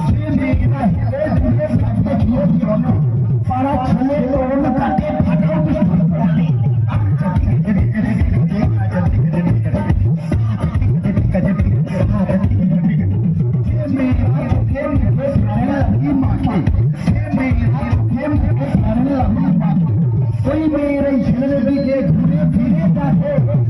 যে মেয়েরা হেলে দুলে ভাবতে গিয়ে জন পাড়া ছেলে তরুণ কাটে ফাটাও বিস্ফোরণ করে ওই মেয়ের এই ছেলের দিকে ঘুরে ফিরে দেখে